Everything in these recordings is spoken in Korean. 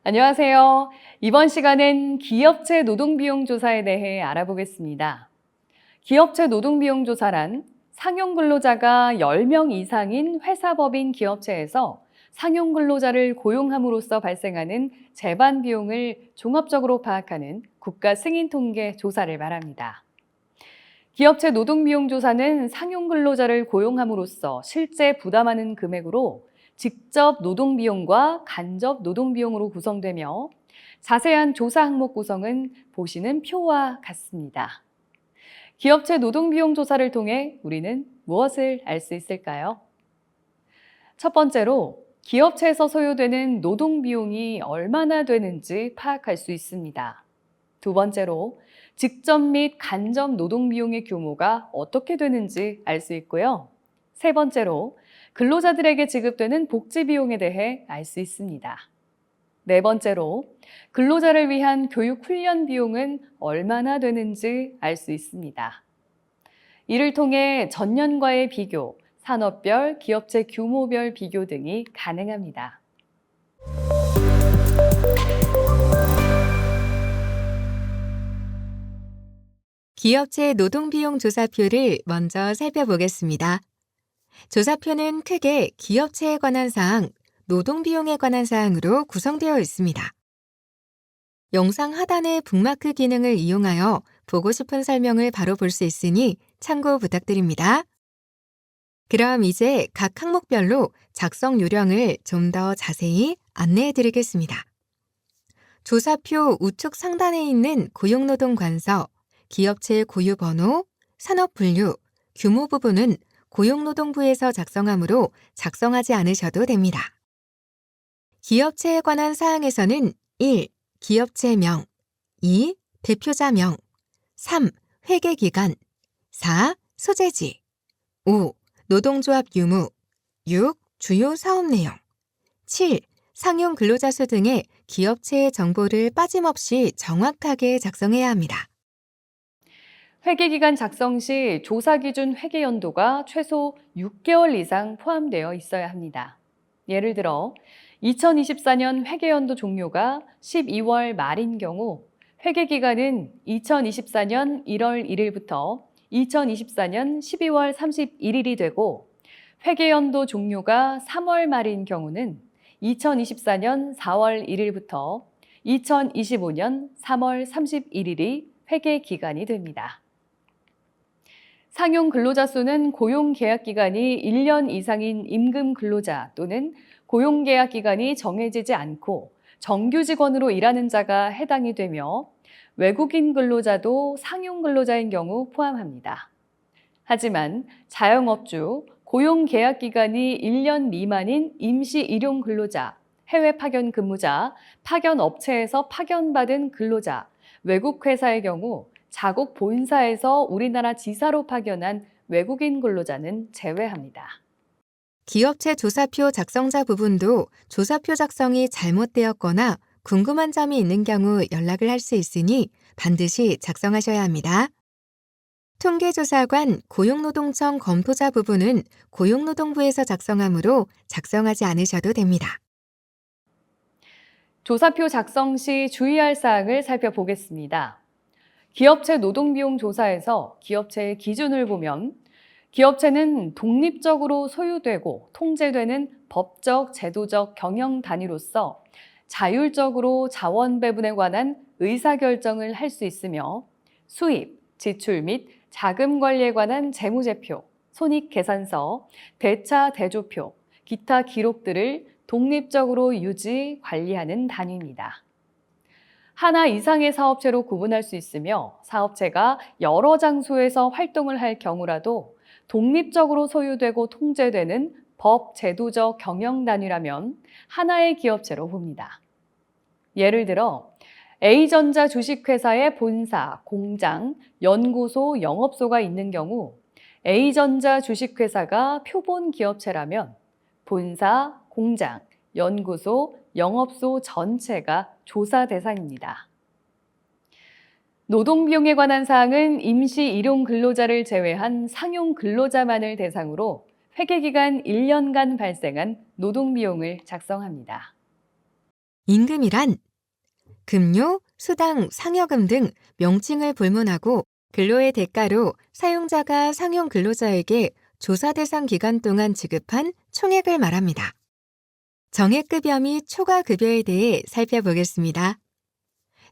안녕하세요. 이번 시간은 기업체 노동비용 조사에 대해 알아보겠습니다. 기업체 노동비용 조사란 상용 근로자가 10명 이상인 회사법인 기업체에서 상용 근로자를 고용함으로써 발생하는 재반 비용을 종합적으로 파악하는 국가 승인 통계 조사를 말합니다. 기업체 노동비용 조사는 상용 근로자를 고용함으로써 실제 부담하는 금액으로 직접 노동비용과 간접 노동비용으로 구성되며 자세한 조사 항목 구성은 보시는 표와 같습니다. 기업체 노동비용 조사를 통해 우리는 무엇을 알 수 있을까요? 첫 번째로 기업체에서 소요되는 노동비용이 얼마나 되는지 파악할 수 있습니다. 두 번째로 직접 및 간접 노동비용의 규모가 어떻게 되는지 알 수 있고요. 세 번째로 근로자들에게 지급되는 복지비용에 대해 알 수 있습니다. 네 번째로 근로자를 위한 교육 훈련 비용은 얼마나 되는지 알 수 있습니다. 이를 통해 전년과의 비교, 산업별, 기업체 규모별 비교 등이 가능합니다. 기업체 노동비용 조사표를 먼저 살펴보겠습니다. 조사표는 크게 기업체에 관한 사항, 노동비용에 관한 사항으로 구성되어 있습니다. 영상 하단의 북마크 기능을 이용하여 보고 싶은 설명을 바로 볼 수 있으니 참고 부탁드립니다. 그럼 이제 각 항목별로 작성 요령을 좀 더 자세히 안내해 드리겠습니다. 조사표 우측 상단에 있는 고용노동관서, 기업체 고유번호, 산업분류, 규모 부분은 고용노동부에서 작성하므로 작성하지 않으셔도 됩니다. 기업체에 관한 사항에서는 1. 기업체명, 2. 대표자명, 3. 회계기간, 4. 소재지, 5. 노동조합 유무, 6. 주요 사업 내용, 7. 상용 근로자 수 등의 기업체의 정보를 빠짐없이 정확하게 작성해야 합니다. 회계기간 작성 시 조사 기준 회계 연도가 최소 6개월 이상 포함되어 있어야 합니다. 예를 들어 2024년 회계 연도 종료가 12월 말인 경우 회계기간은 2024년 1월 1일부터 2024년 12월 31일이 되고 회계 연도 종료가 3월 말인 경우는 2024년 4월 1일부터 2025년 3월 31일이 회계 기간이 됩니다. 상용 근로자 수는 고용 계약 기간이 1년 이상인 임금 근로자 또는 고용 계약 기간이 정해지지 않고 정규 직원으로 일하는 자가 해당이 되며 외국인 근로자도 상용 근로자인 경우 포함합니다. 하지만 자영업주, 고용 계약 기간이 1년 미만인 임시 일용 근로자, 해외 파견 근무자, 파견 업체에서 파견받은 근로자, 외국 회사의 경우 자국 본사에서 우리나라 지사로 파견한 외국인 근로자는 제외합니다. 기업체 조사표 작성자 부분도 조사표 작성이 잘못되었거나 궁금한 점이 있는 경우 연락을 할 수 있으니 반드시 작성하셔야 합니다. 통계조사관 고용노동청 검토자 부분은 고용노동부에서 작성하므로 작성하지 않으셔도 됩니다. 조사표 작성 시 주의할 사항을 살펴보겠습니다. 기업체 노동비용 조사에서 기업체의 기준을 보면 기업체는 독립적으로 소유되고 통제되는 법적, 제도적 경영 단위로서 자율적으로 자원 배분에 관한 의사결정을 할 수 있으며 수입, 지출 및 자금 관리에 관한 재무제표, 손익계산서, 대차 대조표, 기타 기록들을 독립적으로 유지, 관리하는 단위입니다. 하나 이상의 사업체로 구분할 수 있으며 사업체가 여러 장소에서 활동을 할 경우라도 독립적으로 소유되고 통제되는 법, 제도적 경영 단위라면 하나의 기업체로 봅니다. 예를 들어 A전자 주식회사의 본사, 공장, 연구소, 영업소가 있는 경우 A전자 주식회사가 표본 기업체라면 본사, 공장, 연구소, 영업소 전체가 조사 대상입니다. 노동비용에 관한 사항은 임시 일용 근로자를 제외한 상용 근로자만을 대상으로 회계기간 1년간 발생한 노동비용을 작성합니다. 임금이란 급료, 수당, 상여금 등 명칭을 불문하고 근로의 대가로 사용자가 상용 근로자에게 조사 대상 기간 동안 지급한 총액을 말합니다. 정액급여 및 초과급여에 대해 살펴보겠습니다.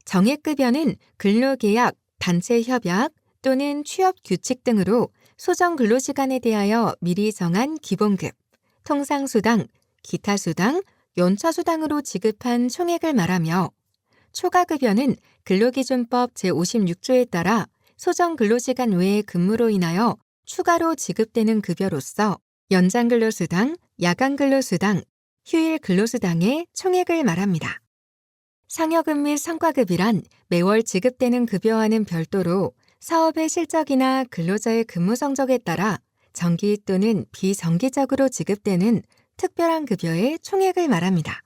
정액급여는 근로계약, 단체협약 또는 취업규칙 등으로 소정 근로시간에 대하여 미리 정한 기본급, 통상수당, 기타수당, 연차수당으로 지급한 총액을 말하며 초과급여는 근로기준법 제56조에 따라 소정 근로시간 외의 근무로 인하여 추가로 지급되는 급여로서 연장근로수당, 야간근로수당, 휴일근로수당의 총액을 말합니다. 상여금 및 성과급이란 매월 지급되는 급여와는 별도로 사업의 실적이나 근로자의 근무 성적에 따라 정기 또는 비정기적으로 지급되는 특별한 급여의 총액을 말합니다.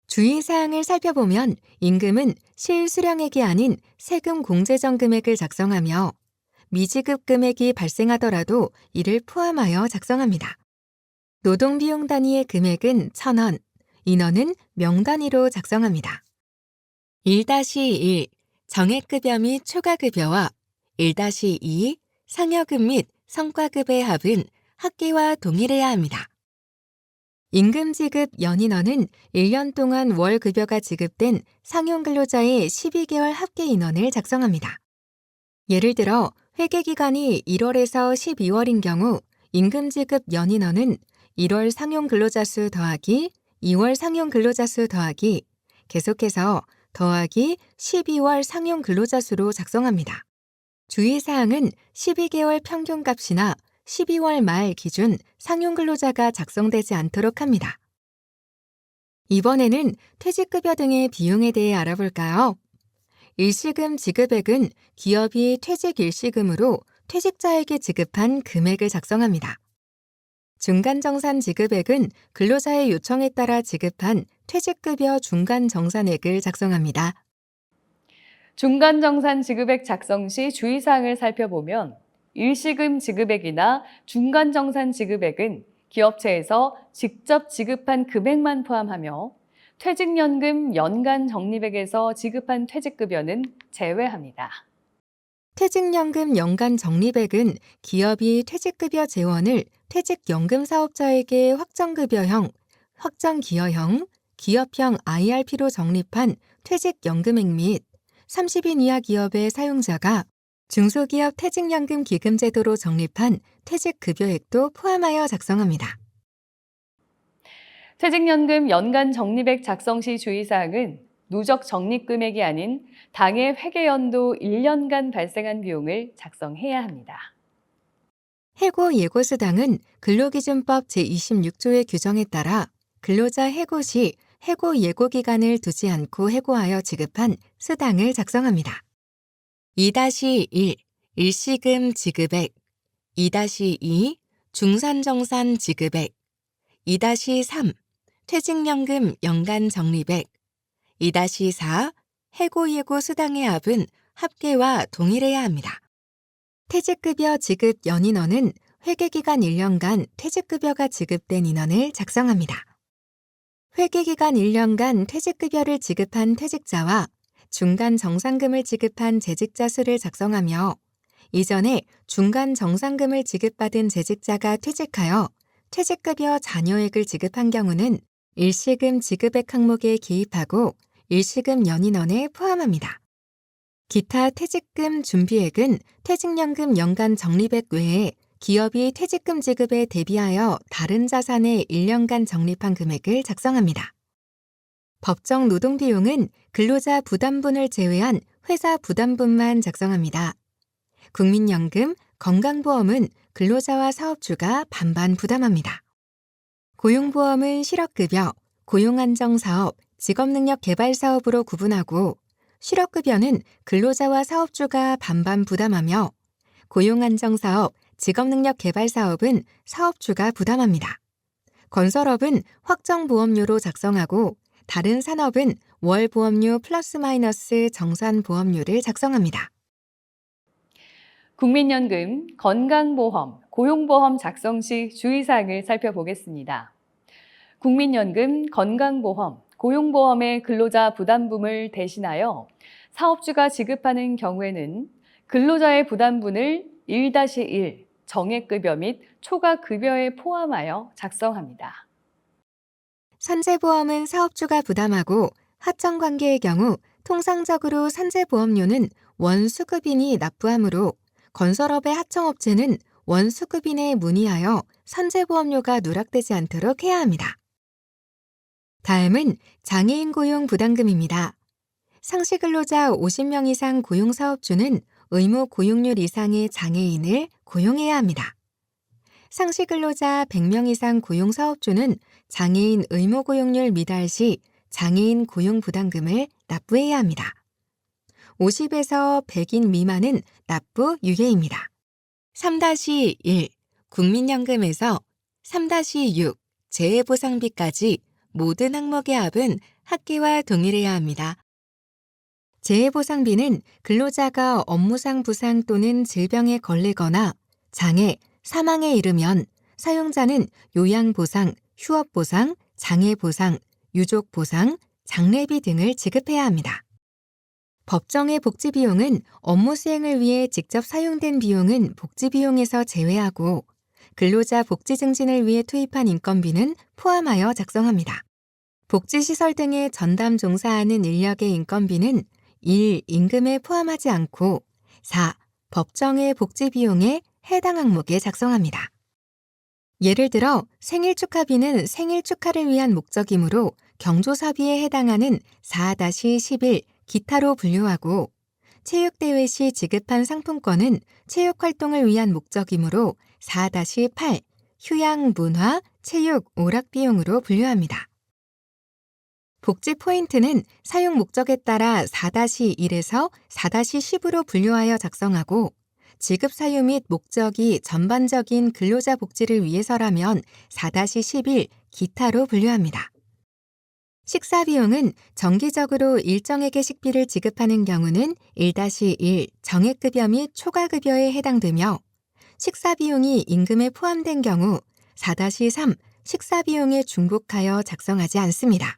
주의사항을 살펴보면 임금은 실수령액이 아닌 세금 공제전 금액을 작성하며 미지급 금액이 발생하더라도 이를 포함하여 작성합니다. 노동비용 단위의 금액은 1,000원, 인원은 명단위로 작성합니다. 1-1 정액급여 및 초과급여와 1-2 상여금 및 성과급의 합은 합계와 동일해야 합니다. 임금 지급 연인원은 1년 동안 월급여가 지급된 상용근로자의 12개월 합계 인원을 작성합니다. 예를 들어 회계기간이 1월에서 12월인 경우 임금 지급 연인원은 1월 상용근로자 수 더하기 2월 상용근로자 수 더하기 계속해서 더하기 12월 상용근로자 수로 작성합니다. 주의사항은 12개월 평균값이나 12월 말 기준 상용근로자가 작성되지 않도록 합니다. 이번에는 퇴직급여 등의 비용에 대해 알아볼까요? 일시금 지급액은 기업이 퇴직 일시금으로 퇴직자에게 지급한 금액을 작성합니다. 중간정산 지급액은 근로자의 요청에 따라 지급한 퇴직급여 중간정산액을 작성합니다. 중간정산 지급액 작성 시 주의사항을 살펴보면 일시금 지급액이나 중간정산 지급액은 기업체에서 직접 지급한 금액만 포함하며 퇴직연금 연간 적립액에서 지급한 퇴직급여는 제외합니다. 퇴직연금 연간 적립액은 기업이 퇴직급여 재원을 퇴직연금 사업자에게 확정급여형, 확정기여형, 기업형 IRP로 적립한 퇴직연금액 및 30인 이하 기업의 사용자가 중소기업 퇴직연금 기금 제도로 적립한 퇴직급여액도 포함하여 작성합니다. 퇴직연금 연간 적립액 작성 시 주의사항은 누적 적립금액이 아닌 당해 회계연도 1년간 발생한 비용을 작성해야 합니다. 해고 예고수당은 근로기준법 제26조의 규정에 따라 근로자 해고 시 해고 예고 기간을 두지 않고 해고하여 지급한 수당을 작성합니다. 2-1 일시금 지급액 2-2 중산정산 지급액 2-3 퇴직연금 연간 적립액 2-4 해고 예고 수당의 합은 합계와 동일해야 합니다. 퇴직급여 지급 연인원은 회계기간 1년간 퇴직급여가 지급된 인원을 작성합니다. 회계기간 1년간 퇴직급여를 지급한 퇴직자와 중간 정산금을 지급한 재직자 수를 작성하며 이전에 중간 정산금을 지급받은 재직자가 퇴직하여 퇴직급여 잔여액을 지급한 경우는 일시금 지급액 항목에 기입하고 일시금 연인원에 포함합니다. 기타 퇴직금 준비액은 퇴직연금 연간 적립액 외에 기업이 퇴직금 지급에 대비하여 다른 자산의 1년간 적립한 금액을 작성합니다. 법정 노동비용은 근로자 부담분을 제외한 회사 부담분만 작성합니다. 국민연금, 건강보험은 근로자와 사업주가 반반 부담합니다. 고용보험은 실업급여, 고용안정사업, 직업능력개발사업으로 구분하고 실업급여는 근로자와 사업주가 반반 부담하며 고용안정사업, 직업능력개발사업은 사업주가 부담합니다. 건설업은 확정보험료로 작성하고 다른 산업은 월보험료 플러스 마이너스 정산보험료를 작성합니다. 국민연금, 건강보험, 고용보험 작성 시 주의사항을 살펴보겠습니다. 국민연금, 건강보험, 고용보험의 근로자 부담분을 대신하여 사업주가 지급하는 경우에는 근로자의 부담분을 1-1 정액급여 및 초과급여에 포함하여 작성합니다. 산재보험은 사업주가 부담하고 하청관계의 경우 통상적으로 산재보험료는 원수급인이 납부하므로 건설업의 하청업체는 원수급인에 문의하여 산재보험료가 누락되지 않도록 해야 합니다. 다음은 장애인 고용 부담금입니다. 상시근로자 50명 이상 고용사업주는 의무 고용률 이상의 장애인을 고용해야 합니다. 상시근로자 100명 이상 고용사업주는 장애인 의무 고용률 미달 시 장애인 고용 부담금을 납부해야 합니다. 50에서 100인 미만은 납부 유예입니다. 3-1 국민연금에서 3-6 재해보상비까지 모든 항목의 합은 합계와 동일해야 합니다. 재해보상비는 근로자가 업무상 부상 또는 질병에 걸리거나 장애, 사망에 이르면 사용자는 요양보상, 휴업보상, 장애보상, 유족보상, 장례비 등을 지급해야 합니다. 법정의 복지비용은 업무 수행을 위해 직접 사용된 비용은 복지비용에서 제외하고 근로자 복지 증진을 위해 투입한 인건비는 포함하여 작성합니다. 복지시설 등에 전담 종사하는 인력의 인건비는 1. 임금에 포함하지 않고 4. 법정의 복지비용에 해당 항목에 작성합니다. 예를 들어 생일 축하비는 생일 축하를 위한 목적이므로 경조사비에 해당하는 4-11 기타로 분류하고 체육대회 시 지급한 상품권은 체육활동을 위한 목적이므로 4-8 휴양, 문화, 체육, 오락비용으로 분류합니다. 복지 포인트는 사용 목적에 따라 4-1에서 4-10으로 분류하여 작성하고 지급 사유 및 목적이 전반적인 근로자 복지를 위해서라면 4-11 기타로 분류합니다. 식사비용은 정기적으로 일정액의 식비를 지급하는 경우는 1-1 정액급여 및 초과급여에 해당되며 식사비용이 임금에 포함된 경우 4-3 식사비용에 중복하여 작성하지 않습니다.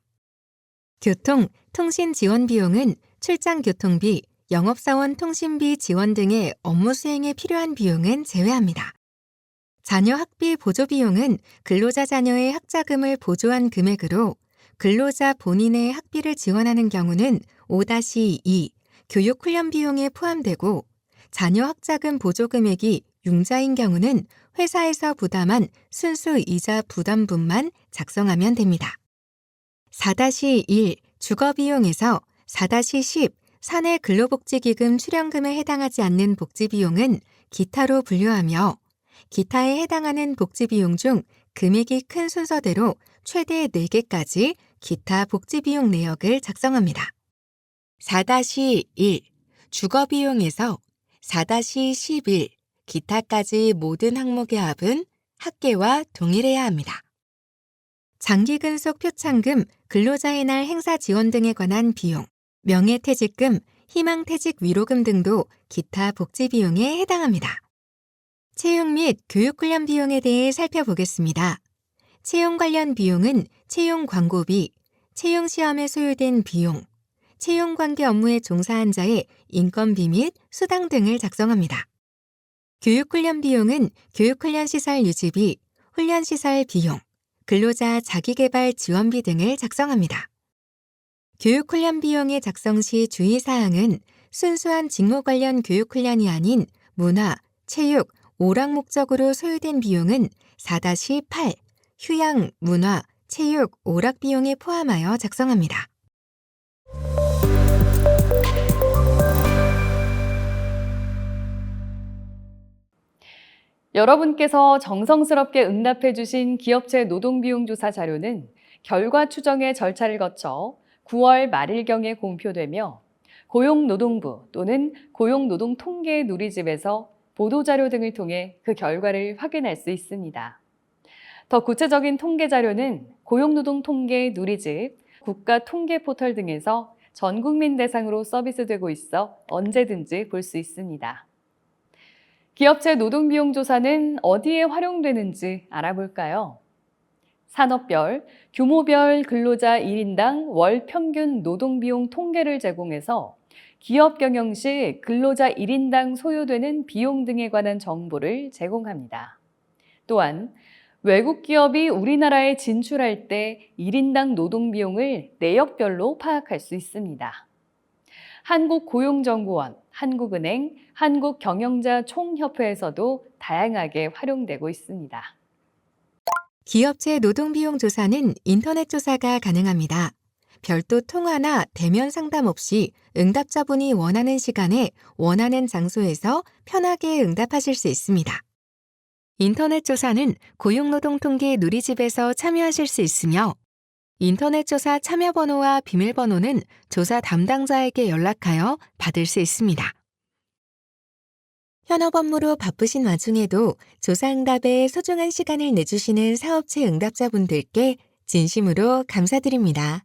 교통, 통신 지원 비용은 출장 교통비, 영업사원 통신비 지원 등의 업무 수행에 필요한 비용은 제외합니다. 자녀 학비 보조 비용은 근로자 자녀의 학자금을 보조한 금액으로 근로자 본인의 학비를 지원하는 경우는 5-2 교육훈련 비용에 포함되고 자녀 학자금 보조 금액이 융자인 경우는 회사에서 부담한 순수 이자 부담분만 작성하면 됩니다. 4-1 주거비용에서 4-10 사내 근로복지기금 출연금에 해당하지 않는 복지비용은 기타로 분류하며 기타에 해당하는 복지비용 중 금액이 큰 순서대로 최대 4개까지 기타 복지비용 내역을 작성합니다. 4-1 주거비용에서 4-11 기타까지 모든 항목의 합은 합계와 동일해야 합니다. 장기근속 표창금, 근로자의 날 행사 지원 등에 관한 비용, 명예퇴직금, 희망퇴직 위로금 등도 기타 복지비용에 해당합니다. 채용 및 교육훈련 비용에 대해 살펴보겠습니다. 채용 관련 비용은 채용 광고비, 채용 시험에 소요된 비용, 채용 관계 업무에 종사한 자의 인건비 및 수당 등을 작성합니다. 교육훈련 비용은 교육훈련 시설 유지비, 훈련 시설 비용, 근로자 자기개발 지원비 등을 작성합니다. 교육훈련 비용의 작성 시 주의사항은 순수한 직무 관련 교육훈련이 아닌 문화, 체육, 오락 목적으로 소요된 비용은 4-8 휴양, 문화, 체육, 오락 비용에 포함하여 작성합니다. 여러분께서 정성스럽게 응답해 주신 기업체 노동비용조사 자료는 결과 추정의 절차를 거쳐 9월 말일경에 공표되며 고용노동부 또는 고용노동통계 누리집에서 보도자료 등을 통해 그 결과를 확인할 수 있습니다. 더 구체적인 통계 자료는 고용노동통계 누리집, 국가통계포털 등에서 전 국민 대상으로 서비스되고 있어 언제든지 볼 수 있습니다. 기업체 노동비용 조사는 어디에 활용되는지 알아볼까요? 산업별, 규모별 근로자 1인당 월 평균 노동비용 통계를 제공해서 기업 경영 시 근로자 1인당 소요되는 비용 등에 관한 정보를 제공합니다. 또한 외국 기업이 우리나라에 진출할 때 1인당 노동비용을 내역별로 파악할 수 있습니다. 한국고용정보원, 한국은행, 한국경영자총협회에서도 다양하게 활용되고 있습니다. 기업체 노동비용 조사는 인터넷 조사가 가능합니다. 별도 통화나 대면 상담 없이 응답자분이 원하는 시간에 원하는 장소에서 편하게 응답하실 수 있습니다. 인터넷 조사는 고용노동통계 누리집에서 참여하실 수 있으며 인터넷 조사 참여번호와 비밀번호는 조사 담당자에게 연락하여 받을 수 있습니다. 현업 업무로 바쁘신 와중에도 조사응답에 소중한 시간을 내주시는 사업체 응답자분들께 진심으로 감사드립니다.